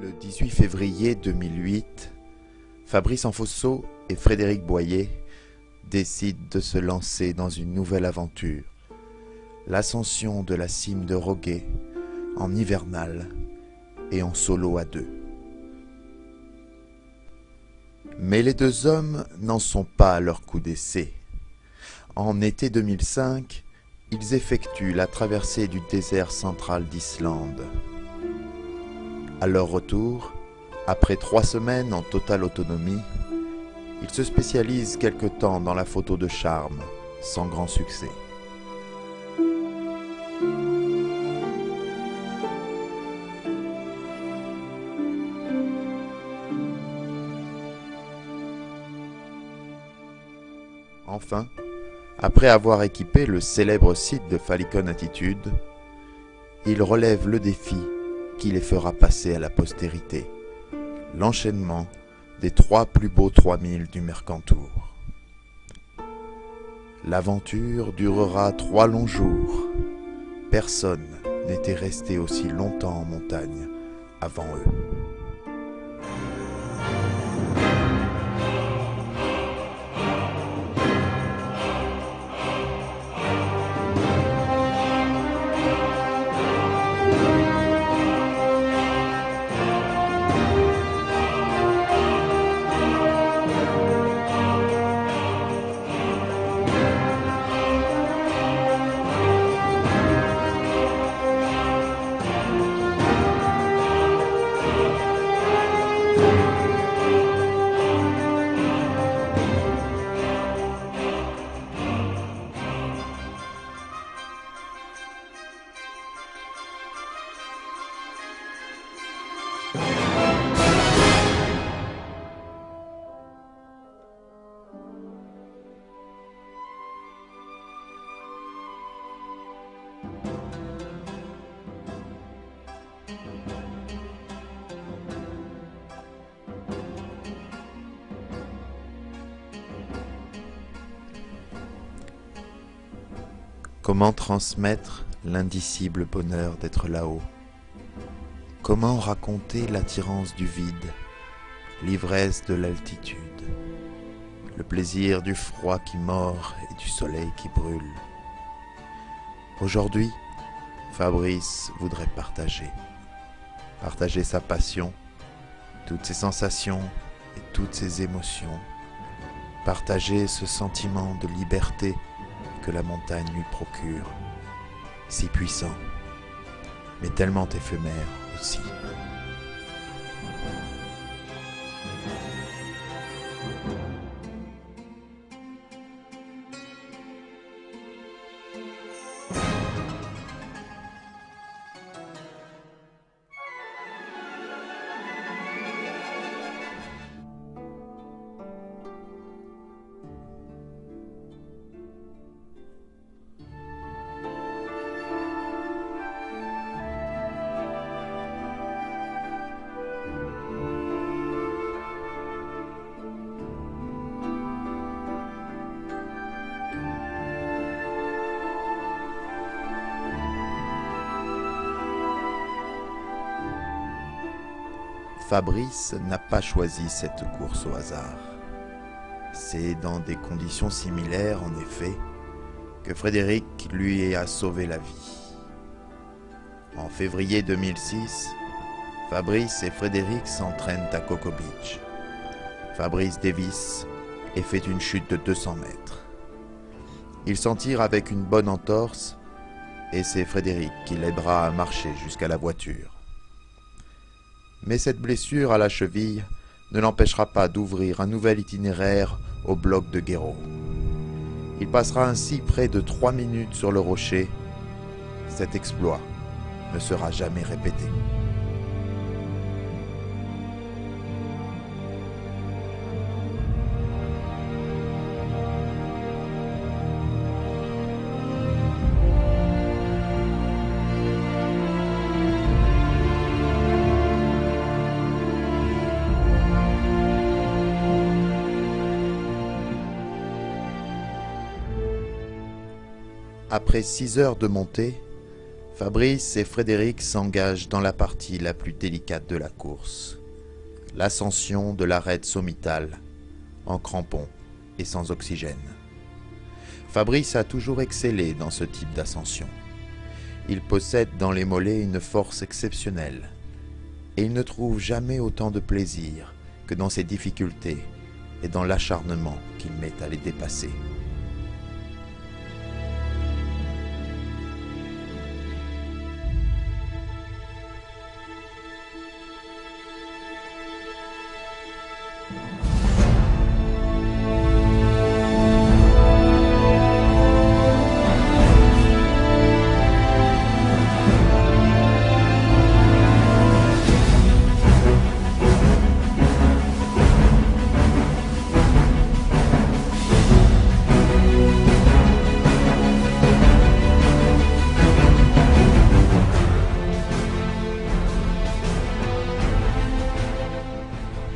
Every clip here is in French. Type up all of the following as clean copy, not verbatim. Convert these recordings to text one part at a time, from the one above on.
Le 18 février 2008, Fabrice Anfosso et Frédéric Boyer décident de se lancer dans une nouvelle aventure, l'ascension de la cime de Roguet en hivernal et en solo à deux. Mais les deux hommes n'en sont pas à leur coup d'essai. En été 2005, ils effectuent la traversée du désert central d'Islande. À leur retour, après 3 semaines en totale autonomie, ils se spécialisent quelque temps dans la photo de charme, sans grand succès. Enfin, après avoir équipé le célèbre site de Falcon Attitude, ils relèvent le défi qui les fera passer à la postérité, l'enchaînement des 3 plus beaux 3000 du Mercantour. L'aventure durera 3 longs jours. Personne n'était resté aussi longtemps en montagne avant eux. Comment transmettre l'indicible bonheur d'être là-haut? Comment raconter l'attirance du vide, l'ivresse de l'altitude, le plaisir du froid qui mord et du soleil qui brûle? Aujourd'hui, Fabrice voudrait partager sa passion, toutes ses sensations et toutes ses émotions, partager ce sentiment de liberté que la montagne lui procure, si puissant, mais tellement éphémère aussi. Fabrice n'a pas choisi cette course au hasard. C'est dans des conditions similaires, en effet, que Frédéric lui a sauvé la vie. En février 2006, Fabrice et Frédéric s'entraînent à Coco Beach. Fabrice dévisse et fait une chute de 200 mètres. Il s'en tire avec une bonne entorse et c'est Frédéric qui l'aidera à marcher jusqu'à la voiture. Mais cette blessure à la cheville ne l'empêchera pas d'ouvrir un nouvel itinéraire au bloc de Guéraud. Il passera ainsi près de 3 minutes sur le rocher. Cet exploit ne sera jamais répété. Après 6 heures de montée, Fabrice et Frédéric s'engagent dans la partie la plus délicate de la course, l'ascension de l'arête sommitale, en crampons et sans oxygène. Fabrice a toujours excellé dans ce type d'ascension. Il possède dans les mollets une force exceptionnelle, et il ne trouve jamais autant de plaisir que dans ses difficultés et dans l'acharnement qu'il met à les dépasser.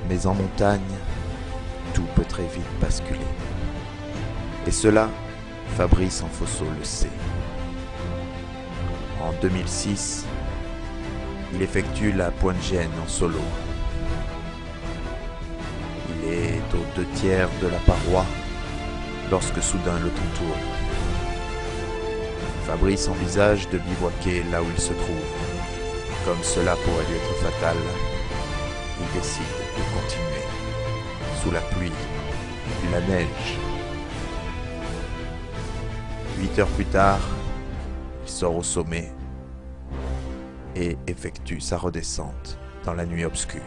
Mais en montagne, tout peut très vite basculer. Et cela, Fabrice Anfosso le sait. En 2006, il effectue la Pointe Gênes en solo. Il est aux 2/3 de la paroi lorsque soudain le temps tourne. Fabrice envisage de bivouaquer là où il se trouve. Comme cela pourrait lui être fatal, il décide de continuer, sous la pluie et la neige. 8 heures plus tard, il sort au sommet et effectue sa redescente dans la nuit obscure.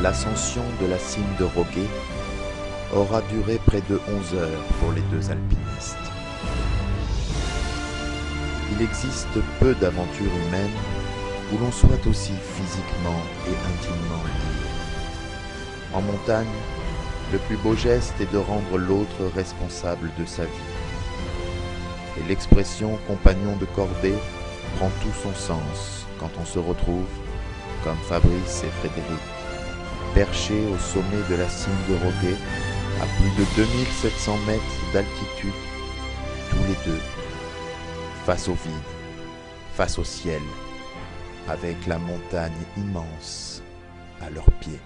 L'ascension de la cime de Roguet aura duré près de 11 heures pour les deux alpinistes. Il existe peu d'aventures humaines où l'on soit aussi physiquement et intimement lié. En montagne, le plus beau geste est de rendre l'autre responsable de sa vie. Et l'expression compagnon de cordée prend tout son sens quand on se retrouve, comme Fabrice et Frédéric, perchés au sommet de la cime de Roguet, à plus de 2700 mètres d'altitude, tous les deux, face au vide, face au ciel, avec la montagne immense à leurs pieds.